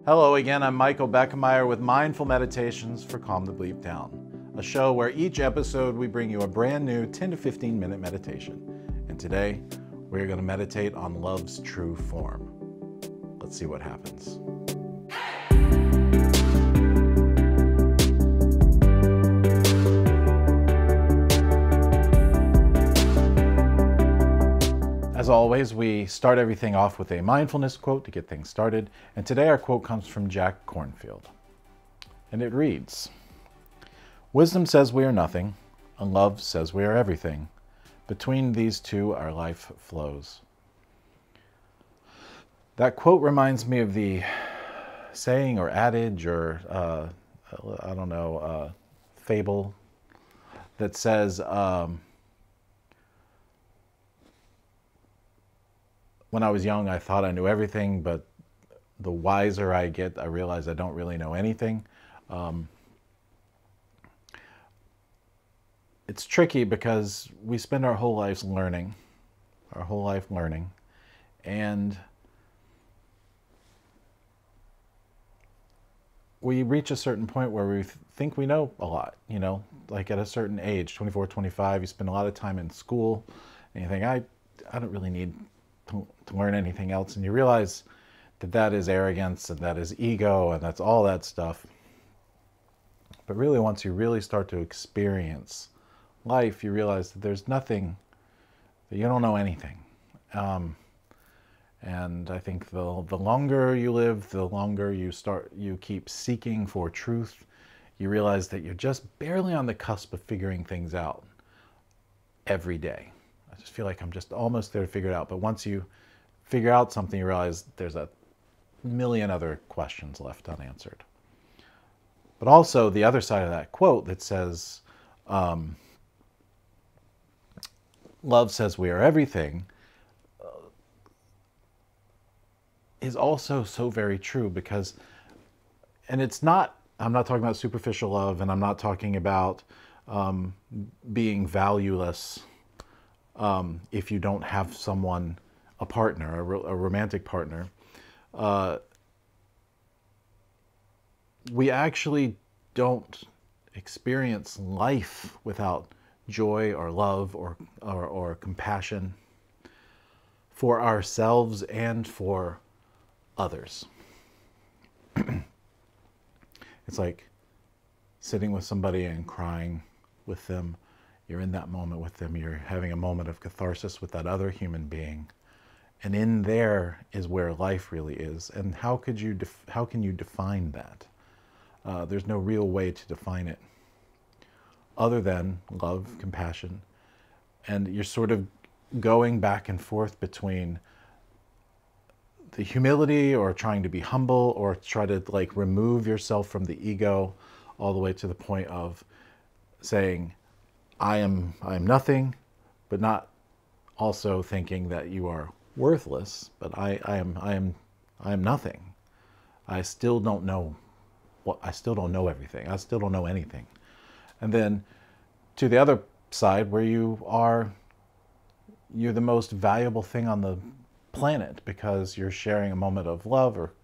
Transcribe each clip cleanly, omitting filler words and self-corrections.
Hello again, I'm Michael Beckemeyer with Mindful Meditations for Calm the Bleep Down, a show where each episode we bring you a brand new 10 to 15 minute meditation. And today, we're going to meditate on love's true form. Let's see what happens. As always, we start everything off with a mindfulness quote to get things started, and today our quote comes from Kornfield, and it reads, "Wisdom says we are nothing, and love says we are everything. Between these two, our life flows." That quote reminds me of the saying or adage or, fable that says, when I was young, I thought I knew everything, but the wiser I get, I realize I don't really know anything. It's tricky because we spend our whole life learning, and we reach a certain point where we think we know a lot, like at a certain age, 24, 25, you spend a lot of time in school, and you think, I don't really need to learn anything else, and you realize that that is arrogance and that is ego and that's all that stuff. But really, once you really start to experience life, you realize that there's nothing, that you don't know anything. And I think the longer you live, the longer you keep seeking for truth, you realize that you're just barely on the cusp of figuring things out every day. I just feel like I'm just almost there to figure it out. But once you figure out something, you realize there's a million other questions left unanswered. But also the other side of that quote that says, love says we are everything, is also so very true because, and it's not, I'm not talking about superficial love, and I'm not talking about being valueless if you don't have someone, a partner, a romantic partner. We actually don't experience life without joy or love or compassion for ourselves and for others. It's like sitting with somebody and crying with them. You're in that moment with them. You're having a moment of catharsis with that other human being. And in there is where life really is. And how can you define that? There's no real way to define it other than love, compassion. And you're sort of going back and forth between the humility or trying to be humble or try to remove yourself from the ego, all the way to the point of saying, I am nothing, but not also thinking that you are worthless, but I am nothing. I still don't know everything. I still don't know anything. And then to the other side where you're the most valuable thing on the planet because you're sharing a moment of love, or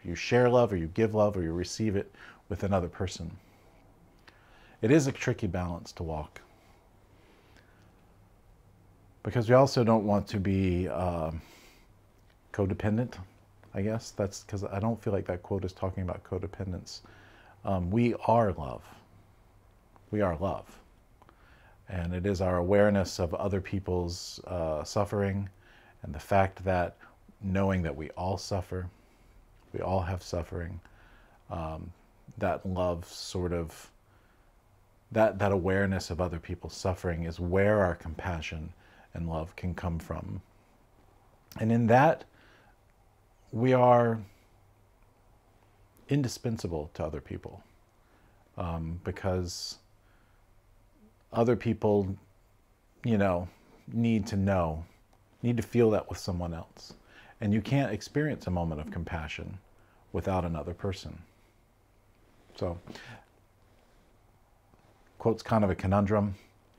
you share love, or you give love, or you receive it with another person. It is a tricky balance to walk, because we also don't want to be codependent, I guess. That's because I don't feel like that quote is talking about codependence. We are love. We are love. And it is our awareness of other people's suffering, and the fact that knowing that we all suffer, we all have suffering, that love sort of, that awareness of other people's suffering is where our compassion and love can come from. And in that, we are indispensable to other people, because other people, need to feel that with someone else. And you can't experience a moment of compassion without another person. So, quote's kind of a conundrum.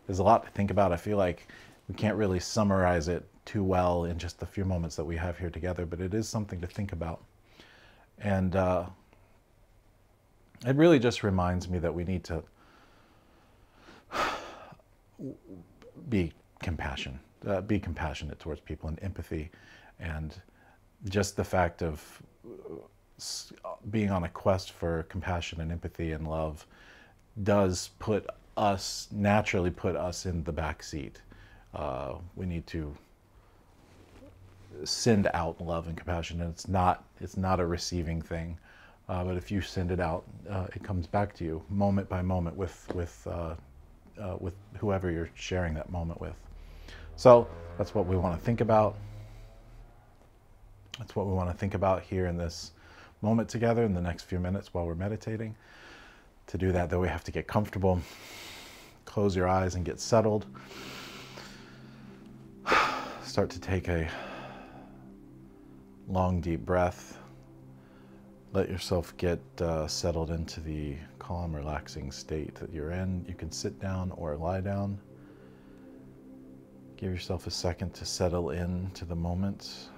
There's a lot to think about. I feel like we can't really summarize it too well in just the few moments that we have here together, but it is something to think about. And it really just reminds me that we need to be be compassionate towards people, and empathy, and just the fact of being on a quest for compassion and empathy and love does naturally put us in the back seat. We need to send out love and compassion, and it's not a receiving thing, but if you send it out, it comes back to you moment by moment with whoever you're sharing that moment with. So that's what we want to think about. That's what we want to think about here in this moment together in the next few minutes while we're meditating. To do that, though, we have to get comfortable. Close your eyes and get settled. Start to take a long, deep breath. Let yourself get settled into the calm, relaxing state that you're in. You can sit down or lie down. Give yourself a second to settle into the moment.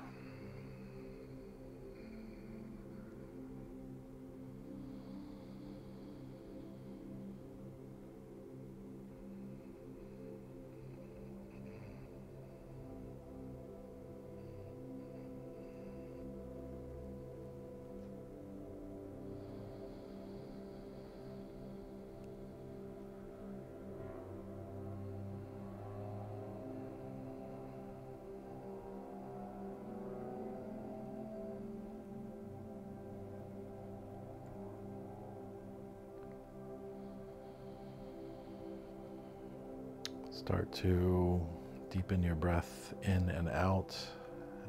Start to deepen your breath in and out,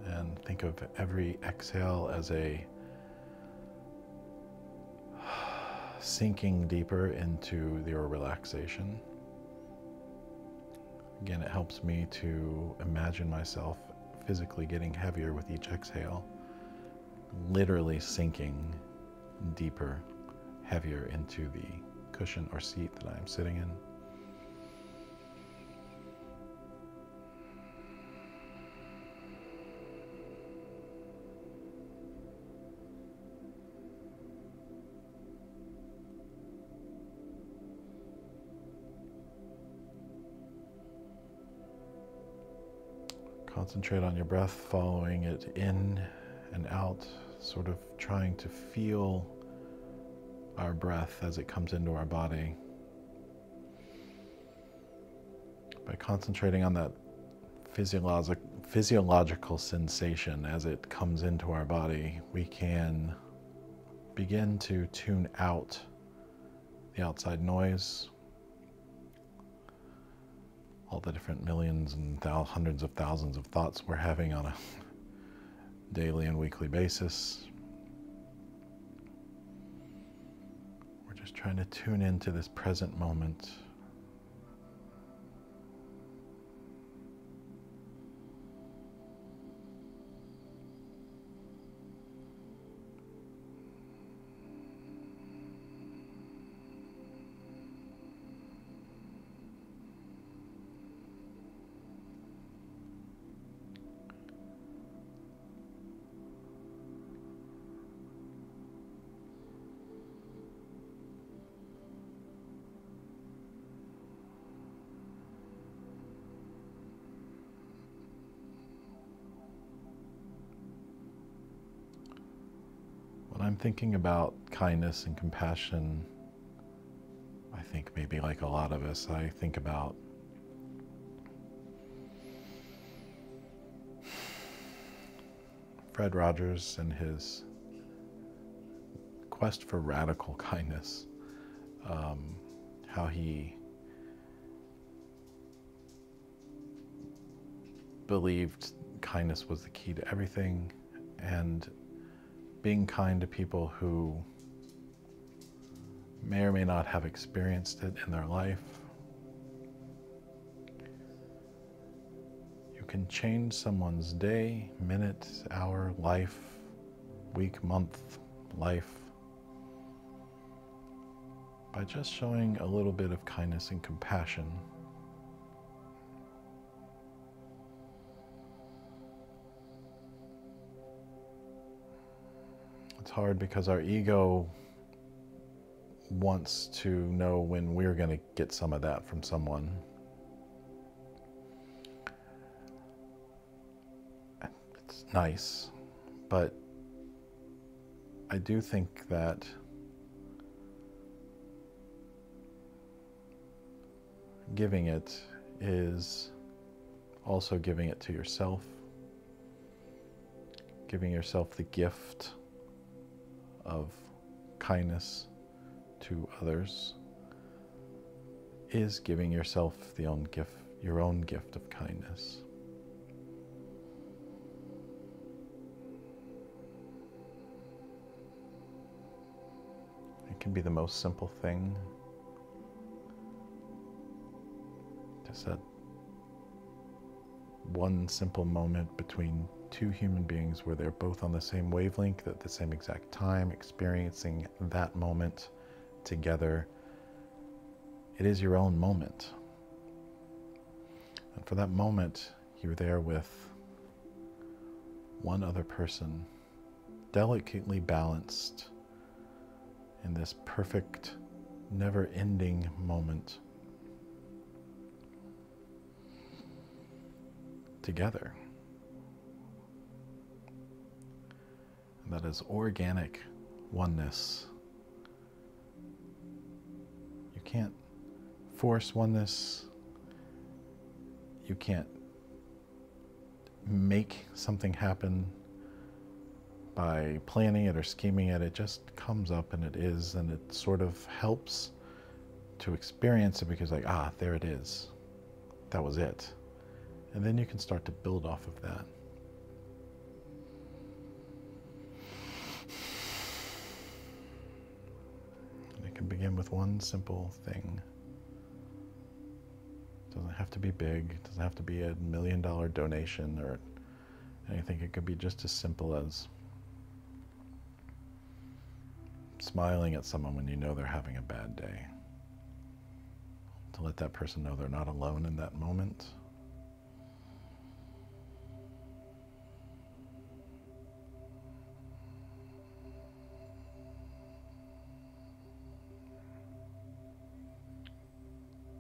and think of every exhale as a sinking deeper into your relaxation. Again, it helps me to imagine myself physically getting heavier with each exhale, literally sinking deeper, heavier into the cushion or seat that I'm sitting in. Concentrate on your breath, following it in and out, sort of trying to feel our breath as it comes into our body. By concentrating on that physiological sensation as it comes into our body, we can begin to tune out the outside noise, all the different millions and hundreds of thousands of thoughts we're having on a daily and weekly basis. We're just trying to tune into this present moment. When I'm thinking about kindness and compassion, I think maybe like a lot of us, I think about Fred Rogers and his quest for radical kindness, how he believed kindness was the key to everything, and being kind to people who may or may not have experienced it in their life. You can change someone's day, minute, hour, life, week, month, life by just showing a little bit of kindness and compassion. It's hard because our ego wants to know when we're going to get some of that from someone. It's nice, but I do think that giving it is also giving it to yourself, giving yourself the gift of kindness to others is giving yourself your own gift of kindness. It can be the most simple thing. Just that one simple moment between two human beings where they're both on the same wavelength at the same exact time, experiencing that moment together. It is your own moment. And for that moment, you're there with one other person, delicately balanced in this perfect, never-ending moment together. And that is organic oneness. You can't force oneness. You can't make something happen by planning it or scheming it. It just comes up and it is, and it sort of helps to experience it because like, there it is. That was it. And then you can start to build off of that. And it can begin with one simple thing. It doesn't have to be big. It doesn't have to be $1 million donation or anything. It could be just as simple as smiling at someone when you know they're having a bad day. To let that person know they're not alone in that moment.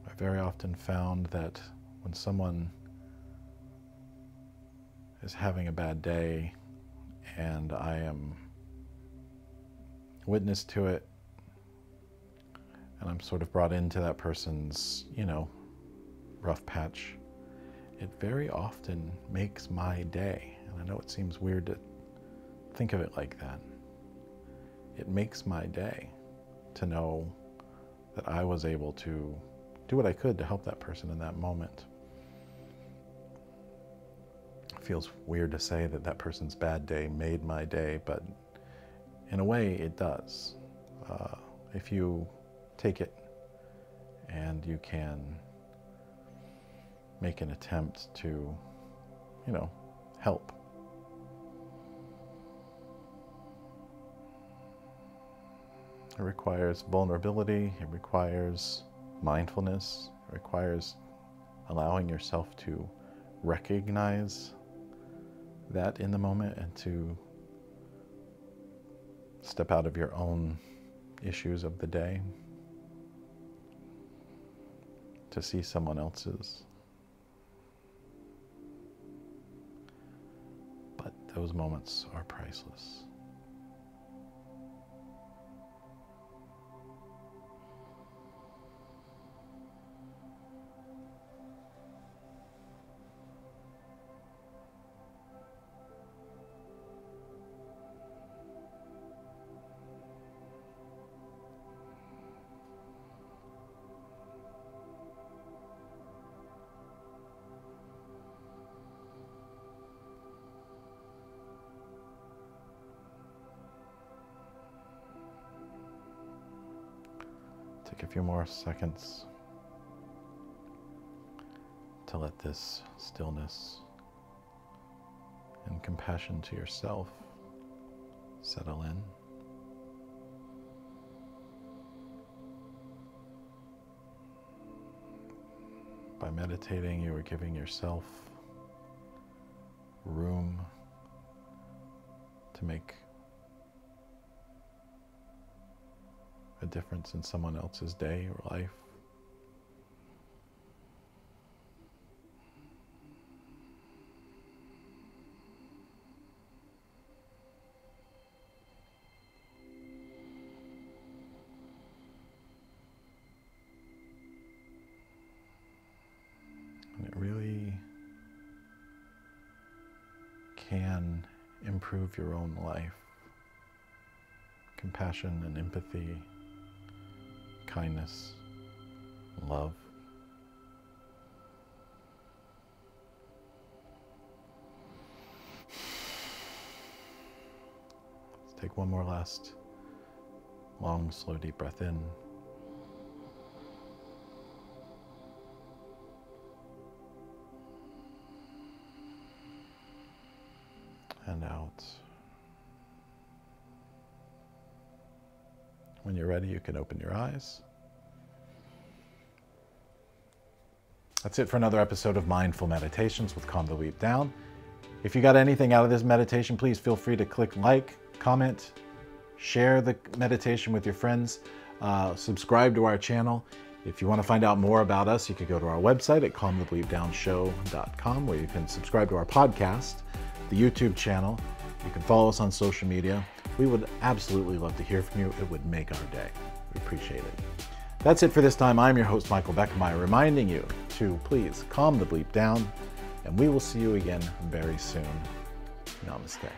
I very often found that when someone is having a bad day and I am witness to it and I'm sort of brought into that person's, rough patch, it very often makes my day. And I know it seems weird to think of it like that. It makes my day to know that I was able to do what I could to help that person in that moment. It feels weird to say that that person's bad day made my day, but in a way it does. If you take it and you can make an attempt to, help. It requires vulnerability, it requires mindfulness, it requires allowing yourself to recognize that in the moment and to step out of your own issues of the day to see someone else's. But those moments are priceless. Take a few more seconds to let this stillness and compassion to yourself settle in. By meditating, you are giving yourself room to make a difference in someone else's day or life. And it really can improve your own life. Compassion and empathy, kindness, love. Let's take one more last long, slow, deep breath in. And out. When you're ready, you can open your eyes. That's it for another episode of Mindful Meditations with Kornfield Bleep Down. If you got anything out of this meditation, please feel free to click like, comment, share the meditation with your friends, subscribe to our channel. If you want to find out more about us, you can go to our website at calmthebleepdownshow.com, where you can subscribe to our podcast, the YouTube channel. You can follow us on social media. We would absolutely love to hear from you. It would make our day. We appreciate it. That's it for this time. I'm your host, Michael Beckemeyer, reminding you to please calm the bleep down, and we will see you again very soon. Namaste.